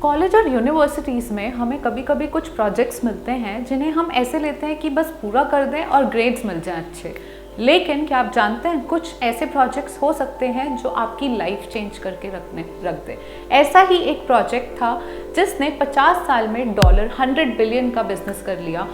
College और universities में हमें कभी कभी कुछ प्रोजेक्ट्स मिलते हैं जिन्हें हम ऐसे लेते हैं कि बस पूरा कर दें और ग्रेड्स मिल जाएं अच्छे। लेकिन क्या आप जानते हैं कुछ ऐसे प्रोजेक्ट्स हो सकते हैं जो आपकी लाइफ चेंज करके रख दे। ऐसा ही एक प्रोजेक्ट था जिसने 50 साल में $100 बिलियन का बिजनेस कर लिया।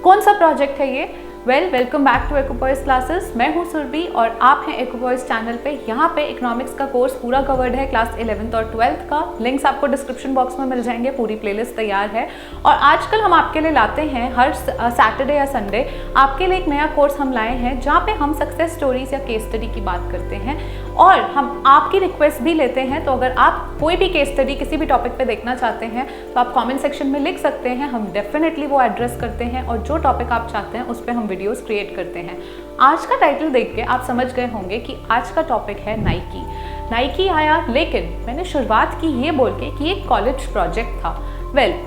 कौन सा प्रोजेक्ट है ये? Welcome back to Ecoboys classes. मैं हूँ सुरभि और आप हैं इकोबॉयज चैनल पे। यहाँ पे इकोनॉमिक्स का कोर्स पूरा कवर्ड है, क्लास 11th और 12th का। लिंक्स आपको डिस्क्रिप्शन बॉक्स में मिल जाएंगे, पूरी प्लेलिस्ट तैयार है। और आजकल हम आपके लिए लाते हैं हर सैटरडे या संडे आपके लिए एक नया कोर्स हम लाए हैं जहाँ पे हम सक्सेस स्टोरीज या केस स्टडी की बात करते हैं और हम आपकी रिक्वेस्ट भी लेते हैं। तो अगर आप कोई भी केस स्टडी किसी भी टॉपिक पे देखना चाहते हैं तो आप कमेंट सेक्शन में लिख सकते हैं, हम डेफिनेटली वो एड्रेस करते हैं और जो टॉपिक आप चाहते हैं उस पर हम वीडियोस क्रिएट करते हैं। आज का टाइटल देख के आप समझ गए होंगे कि आज का टॉपिक है नाइकी आया, लेकिन मैंने शुरुआत की ये बोल के कि एक कॉलेज प्रोजेक्ट था।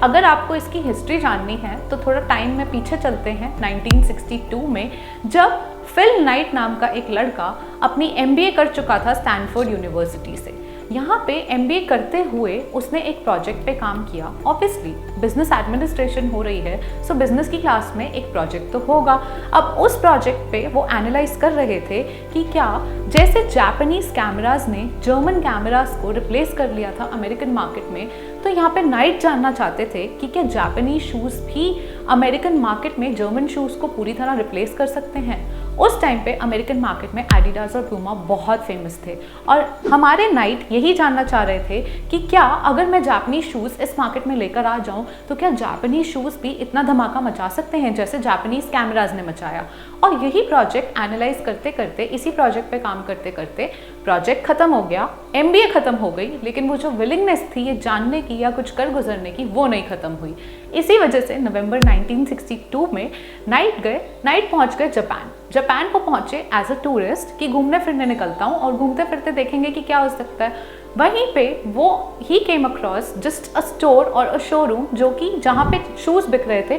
अगर आपको इसकी हिस्ट्री जाननी है तो थोड़ा टाइम में पीछे चलते हैं 1962 में, जब फिल नाइट नाम का एक लड़का अपनी MBA कर चुका था स्टैनफोर्ड यूनिवर्सिटी से। यहाँ पे MBA करते हुए उसने एक प्रोजेक्ट पे काम किया। ऑब्वियसली बिजनेस एडमिनिस्ट्रेशन हो रही है, सो बिजनेस की क्लास में एक प्रोजेक्ट तो होगा। अब उस प्रोजेक्ट पे वो एनालाइज कर रहे थे कि क्या जैसे जापानीज कैमराज ने जर्मन कैमराज को रिप्लेस कर लिया था अमेरिकन मार्केट में, तो यहाँ पे नाइट जानना चाहते थे कि क्या जापानीज शूज़ भी अमेरिकन मार्केट में जर्मन शूज़ को पूरी तरह रिप्लेस कर सकते हैं। उस टाइम पे अमेरिकन मार्केट में एडिडास और प्यूमा बहुत फेमस थे और हमारे नाइट यही जानना चाह रहे थे कि क्या अगर मैं जापानीज शूज़ इस मार्केट में लेकर आ जाऊं तो क्या जापानीज शूज़ भी इतना धमाका मचा सकते हैं जैसे जापानीज कैमराज ने मचाया। और यही प्रोजेक्ट एनालाइज करते करते, इसी प्रोजेक्ट पे काम करते करते प्रोजेक्ट खत्म हो गया, MBA खत्म हो गई, लेकिन वो जो विलिंगनेस थी ये जानने की या कुछ कर गुजरने की वो नहीं खत्म हुई। इसी वजह से नवंबर 1962 में नाइट पहुंच गए जापान को पहुंचे एज अ टूरिस्ट कि घूमने फिरने निकलता हूं और घूमते फिरते देखेंगे कि क्या हो सकता है। वहीं पे वो ही came across just a store और अ शोरूम जो कि जहाँ पे शूज़ बिक रहे थे,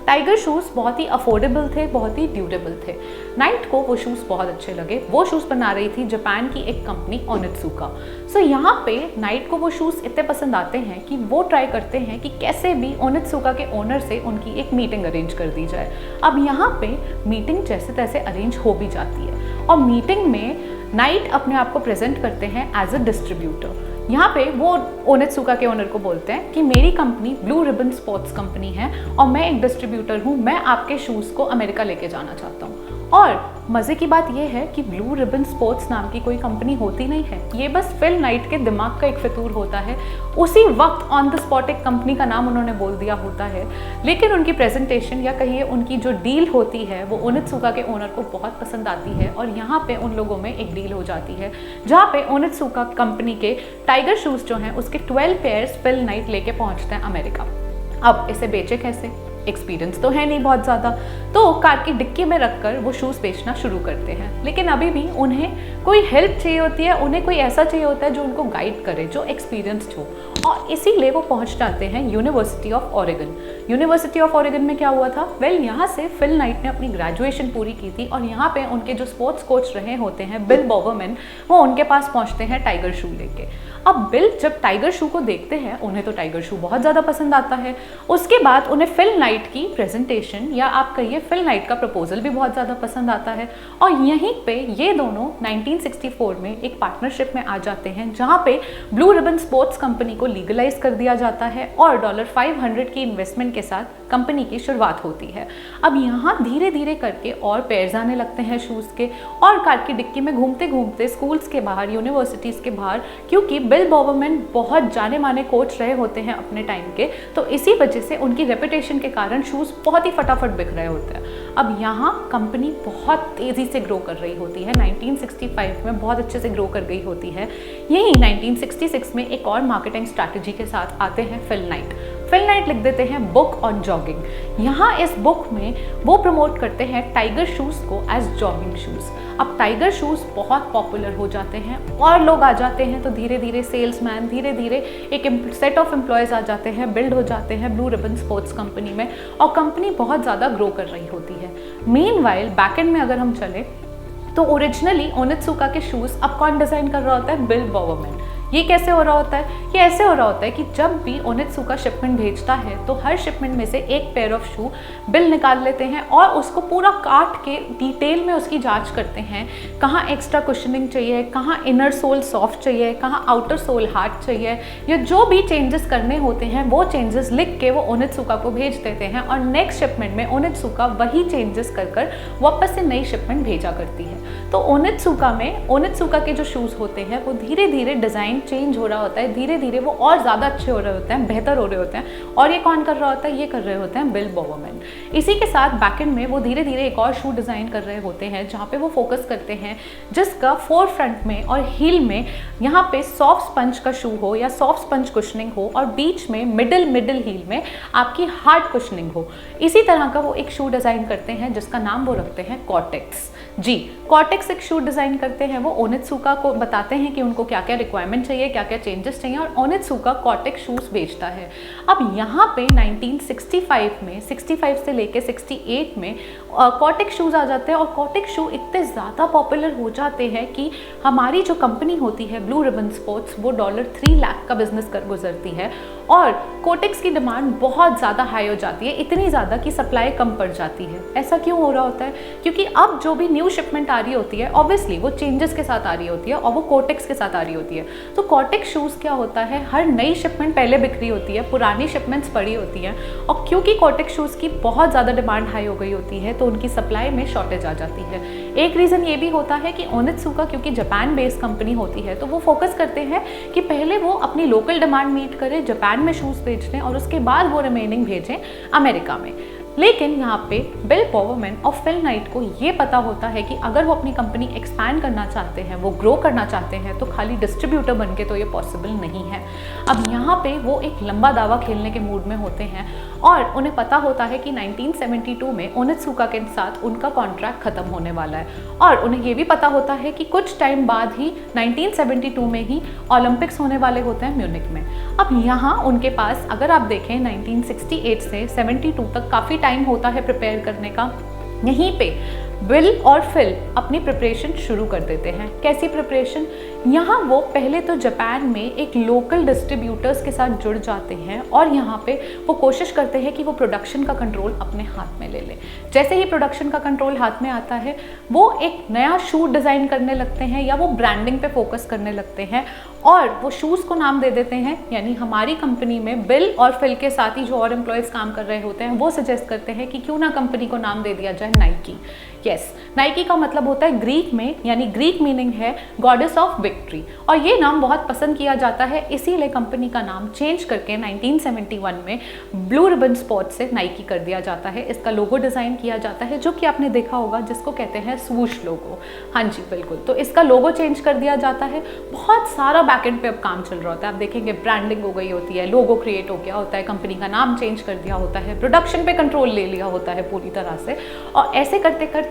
टाइगर शूज़ बहुत ही अफोर्डेबल थे, बहुत ही ड्यूरेबल थे। नाइट को वो शूज़ बहुत अच्छे लगे। वो शूज़ बना रही थी जापान की एक कंपनी ओनित्सुका। सो यहाँ पे नाइट को वो शूज़ इतने पसंद आते हैं कि वो ट्राई करते हैं कि कैसे भी ओनित्सुका के ओनर से उनकी एक मीटिंग अरेंज कर दी जाए। अब यहाँ पे मीटिंग जैसे तैसे अरेंज हो भी जाती है और मीटिंग में नाइट अपने आप को प्रेजेंट करते हैं एज अ डिस्ट्रीब्यूटर। यहाँ पे वो ओनित्सुका के ओनर को बोलते हैं कि मेरी company blue ribbon sports company है और मैं एक डिस्ट्रीब्यूटर हूँ, मैं आपके शूज़ को अमेरिका लेके जाना चाहता हूँ। और मज़े की बात यह है कि ब्लू रिबन स्पोर्ट्स नाम की कोई कंपनी होती नहीं है, ये बस फिल नाइट के दिमाग का एक फितूर होता है। उसी वक्त ऑन द स्पॉट एक कंपनी का नाम उन्होंने बोल दिया होता है, लेकिन उनकी प्रेजेंटेशन या कहिए उनकी जो डील होती है वो ओनित्सुका के ओनर को बहुत पसंद आती है और यहाँ पे उन लोगों में एक डील हो जाती है जहाँ पे ओनित्सुका कंपनी के टाइगर शूज़ जो हैं उसके 12 पेयर्स फिल नाइट लेके पहुँचते हैं अमेरिका। अब इसे बेचे कैसे? एक्सपीरियंस तो है नहीं बहुत ज़्यादा, तो कार की डिक्की में रखकर वो शूज़ बेचना शुरू करते हैं। लेकिन अभी भी उन्हें कोई हेल्प चाहिए होती है, उन्हें कोई ऐसा चाहिए होता है जो उनको गाइड करे, जो एक्सपीरियंस्ड हो, और इसीलिए वो पहुंच जाते हैं university of Oregon. University of Oregon में क्या हुआ था? यहाँ से फिल नाइट ने अपनी ग्रेजुएशन पूरी की थी और यहाँ पे उनके जो स्पोर्ट्स कोच रहे होते हैं बिल बॉबरमैन, वो उनके पास पहुँचते हैं टाइगर शू लेके। अब बिल जब टाइगर शू को देखते हैं, उन्हें तो टाइगर शू बहुत ज़्यादा पसंद आता है। उसके बाद उन्हें फिल नाइट की प्रेजेंटेशन या आप कहिए फिल नाइट का प्रपोजल भी बहुत ज़्यादा पसंद आता है और यहीं पे ये दोनों 1964 में एक पार्टनरशिप में आ जाते हैं जहाँ पे ब्लू रिबन स्पोर्ट्स कंपनी को लीगलाइज कर दिया जाता है और $500 की इन्वेस्टमेंट के साथ कंपनी की शुरुआत होती है। अब यहाँ धीरे धीरे करके और पेयर्स आने लगते हैं शूज़ के और कार की डिक्की में घूमते घूमते स्कूल्स के बाहर, यूनिवर्सिटीज़ के बाहर, क्योंकि बिल बॉबरमैन बहुत जाने माने कोच रहे होते हैं अपने टाइम के, तो इसी वजह से उनकी रेपुटेशन के कारण शूज़ बहुत ही फटाफट बिक रहे होते हैं। अब यहाँ कंपनी बहुत तेज़ी से ग्रो कर रही होती है, 1965 में बहुत अच्छे से ग्रो कर गई होती है। यही 1966 में एक और मार्केटिंग स्ट्रैटेजी के साथ आते हैं फिल नाइट लिख देते हैं बुक ऑन जॉगिंग। यहाँ इस बुक में वो प्रमोट करते हैं टाइगर शूज़ को एज जॉगिंग शूज़। अब टाइगर शूज़ बहुत पॉपुलर हो जाते हैं और लोग आ जाते हैं, तो धीरे धीरे सेल्समैन, धीरे धीरे एक सेट ऑफ एम्प्लॉयज़ आ जाते हैं, बिल्ड हो जाते हैं ब्लू रिबन स्पोर्ट्स कंपनी में और कंपनी बहुत ज़्यादा ग्रो कर रही होती है। मीनवाइल बैकएंड में अगर हम चले तो ओरिजिनली ओनित्सुका के शूज़ अब कौन डिज़ाइन कर रहा होता है? बिल बॉबरमैन। ये कैसे हो रहा होता है? ये ऐसे हो रहा होता है कि जब भी ओनित्सुका शिपमेंट भेजता है तो हर शिपमेंट में से एक पेयर ऑफ शू बिल निकाल लेते हैं और उसको पूरा काट के डिटेल में उसकी जांच करते हैं, कहाँ एक्स्ट्रा कुशनिंग चाहिए, कहाँ इनर सोल सॉफ्ट चाहिए, कहाँ आउटर सोल हार्ड चाहिए, या जो भी चेंजेस करने होते हैं वो चेंजेस लिख के वो ओनित्सुका को भेज देते हैं और नेक्स्ट शिपमेंट में ओनित्सुका वही चेंजेस कर वापस से नई शिपमेंट भेजा करती है। तो ओनित्सुका के जो शूज़ होते हैं वो धीरे धीरे डिज़ाइन चेंज हो रहा होता है, धीरे धीरे वो और ज़्यादा अच्छे हो रहे होते हैं, बेहतर हो रहे होते हैं। और ये कौन कर रहा होता है? ये कर रहे होते हैं बिल बोवर्मैन। इसी के साथ बैकएंड में वो धीरे धीरे एक और शू डिज़ाइन कर रहे होते हैं जहाँ पे वो फोकस करते हैं जिसका फोर फ्रंट में और हील में यहाँ पे सॉफ्ट स्पंज का शू हो या सॉफ्ट स्पंज कुशनिंग हो और बीच में मिडिल हील में आपकी हार्ड कुशनिंग हो। इसी तरह का वो एक शू डिज़ाइन करते हैं जिसका नाम वो रखते हैं कॉर्टेक्स। जी, कॉर्टेक्स एक शू डिज़ाइन करते हैं। वो ओनित्सुका को बताते हैं कि उनको क्या क्या रिक्वायरमेंट चाहिए, क्या क्या चेंजेस चाहिए और ओनित्सुका कॉर्टेक्स शूज़ बेचता है। अब यहाँ पे 1965 में 65 से लेके 68 में कॉर्टेक्स शूज़ आ जाते हैं और कॉर्टेक्स शू इतने ज़्यादा पॉपुलर हो जाते हैं कि हमारी जो कंपनी होती है ब्लू रिबन स्पोर्ट्स वो $3 लाख का बिजनेस कर गुजरती है और कॉर्टेक्स की डिमांड बहुत ज़्यादा हाई हो जाती है, इतनी ज़्यादा कि सप्लाई कम पड़ जाती है। ऐसा क्यों हो रहा होता है? क्योंकि अब जो भी न्यू शिपमेंट आ रही होती है ऑब्वियसली वो चेंजेस के साथ आ रही होती है और वो कॉर्टेक्स के साथ आ रही होती है। तो कॉर्टेक्स शूज़ क्या होता है, हर नई शिपमेंट पहले बिक्री होती है, पुरानी शिपमेंट्स पड़ी होती हैं और क्योंकि कॉर्टेक्स शूज़ की बहुत ज़्यादा डिमांड हाई हो गई होती है तो उनकी सप्लाई में शॉर्टेज आ जाती है। एक रीज़न ये भी होता है कि ओनित्सुका क्योंकि जापान बेस्ड कंपनी होती है तो वो फोकस करते हैं कि पहले वो अपनी लोकल डिमांड मीट करें, जापान में शूज़ बेच दें और उसके बाद वो रिमेनिंग भेजें अमेरिका में। लेकिन यहाँ पे बिल बोवर्मैन और फिल नाइट को ये पता होता है कि अगर वो अपनी कंपनी एक्सपैंड करना चाहते हैं, वो ग्रो करना चाहते हैं तो खाली डिस्ट्रीब्यूटर बन के तो ये पॉसिबल नहीं है। अब यहाँ पे वो एक लंबा दावा खेलने के मूड में होते हैं और उन्हें पता होता है कि 1972 में ओनित्सुका के साथ उनका कॉन्ट्रैक्ट खत्म होने वाला है और उन्हें ये भी पता होता है कि कुछ टाइम बाद ही 1972 में ही ओलंपिक्स होने वाले होते हैं म्यूनिक में। अब यहाँ उनके पास अगर आप देखें 1968 से 72 तक काफ़ी टाइम होता है प्रिपेयर करने का। यहीं पे बिल और फिल अपनी प्रिपरेशन शुरू कर देते हैं। कैसी प्रिपरेशन? यहाँ वो पहले तो जापान में एक लोकल डिस्ट्रीब्यूटर्स के साथ जुड़ जाते हैं और यहाँ पे वो कोशिश करते हैं कि वो प्रोडक्शन का कंट्रोल अपने हाथ में ले लें। जैसे ही प्रोडक्शन का कंट्रोल हाथ में आता है वो एक नया शू डिज़ाइन करने लगते हैं या वो ब्रांडिंग पे फोकस करने लगते हैं और वो शूज़ को नाम दे देते हैं। यानी हमारी कंपनी में बिल और फिल के साथ ही जो और एम्प्लॉयज़ काम कर रहे होते हैं वो सजेस्ट करते हैं कि क्यों ना कंपनी को नाम दे दिया जाए नाइकी। यस, नाइकी का मतलब होता है ग्रीक में, यानी ग्रीक मीनिंग है गॉडेस ऑफ विक्ट्री और ये नाम बहुत पसंद किया जाता है, इसीलिए कंपनी का नाम चेंज करके 1971 में ब्लू रिबन स्पोर्ट्स से नाइकी कर दिया जाता है। इसका लोगो डिज़ाइन किया जाता है जो कि आपने देखा होगा जिसको कहते हैं स्वूश लोगो। हाँ जी बिल्कुल, तो इसका लोगो चेंज कर दिया जाता है। बहुत सारा बैकएंड पे अब काम चल रहा होता है। आप देखेंगे ब्रांडिंग हो गई होती है, लोगो क्रिएट हो गया होता है, कंपनी का नाम चेंज कर दिया होता है, प्रोडक्शन पे कंट्रोल ले लिया होता है पूरी तरह से और ऐसे करते करते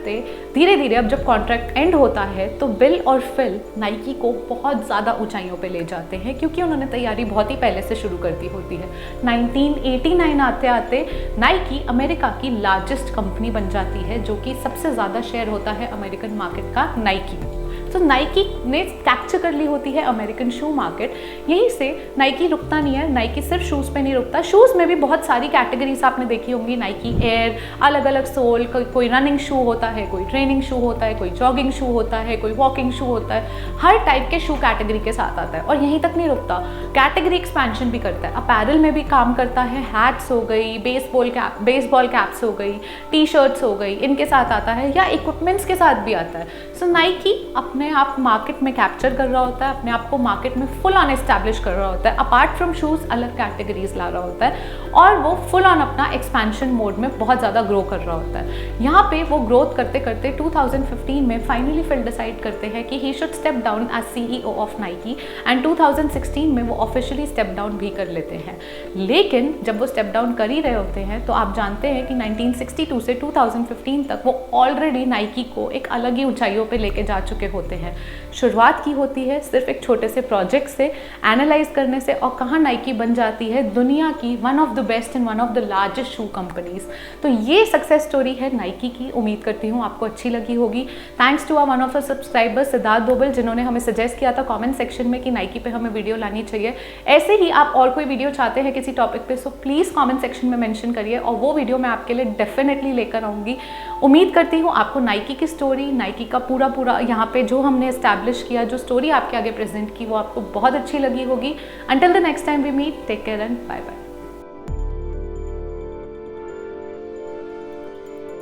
धीरे धीरे अब जब कॉन्ट्रैक्ट एंड होता है तो बिल और फिल नाइकी को बहुत ज़्यादा ऊंचाइयों पे ले जाते हैं क्योंकि उन्होंने तैयारी बहुत ही पहले से शुरू कर दी होती है। 1989 आते आते नाइकी अमेरिका की लार्जेस्ट कंपनी बन जाती है जो कि सबसे ज़्यादा शेयर होता है अमेरिकन मार्केट का नाइकी। तो नाइकी ने कैप्चर कर ली होती है अमेरिकन शू मार्केट। यहीं से नाइकी रुकता नहीं है, नाइकी सिर्फ शूज़ पे नहीं रुकता। शूज़ में भी बहुत सारी कैटेगरीज आपने देखी होंगी, नाइकी एयर, अलग अलग सोल, कोई रनिंग शू होता है, कोई ट्रेनिंग शू होता है, कोई जॉगिंग शू होता है, कोई वॉकिंग शू होता है। हर टाइप के शू कैटेगरी के साथ आता है और यहीं तक नहीं रुकता, कैटेगरी एक्सपेंशन भी करता है। अपैरल में भी काम करता है, हैट्स हो गई, बेसबॉल कैप्स हो गई, टी शर्ट्स हो गई, इनके साथ आता है या इक्विपमेंट्स के साथ भी आता है। सो नाइकी अपने आप मार्केट में कैप्चर कर रहा होता है, अपने आप को मार्केट में फुल ऑन एस्टैब्लिश कर रहा होता है, अपार्ट फ्रॉम शूज़ अलग कैटेगरीज ला रहा होता है और वो फुल ऑन अपना एक्सपेंशन मोड में बहुत ज़्यादा ग्रो कर रहा होता है। यहाँ पे वो ग्रोथ करते करते 2015 में फाइनली फिल डिसाइड करते हैं कि he should step down as CEO of Nike and 2016 में वो ऑफिशियली स्टेप डाउन भी कर लेते हैं। लेकिन जब वो स्टेप डाउन कर ही रहे होते हैं तो आप जानते हैं कि 1962 से 2015 तक वो ऑलरेडी नाइकी को एक अलग ही ऊंचाइयों पे लेके जा चुके होते होते हैं। शुरुआत की होती है सिर्फ एक छोटे से प्रोजेक्ट से, एनालाइज करने से, और कहाँ नाइकी बन जाती है दुनिया की one of the best and one of the largest shoe companies. तो ये सक्सेस स्टोरी है नाइकी की। उम्मीद करती हूँ आपको अच्छी लगी होगी। Thanks to one of the subscribers Siddharth Bobal, जिन्होंने हमें सजेस्ट किया था कमेंट सेक्शन में कि नाइकी पे हमें वीडियो लानी चाहिए। ऐसे ही आप और कोई वीडियो चाहते हैं किसी टॉपिक पे, सो प्लीज़ कमेंट सेक्शन में मेंशन करिए और वो वीडियो मैं आपके लिए डेफिनेटली लेकर आऊँगी। उम्मीद करती हूँ आपको नाइकी की स्टोरी, नाइकी का पूरा यहाँ पे जो हमने एस्टैब्लिश किया, जो स्टोरी आपके आगे प्रेजेंट की, वो आपको बहुत अच्छी लगी होगी। Until the next time we meet, take care and bye bye.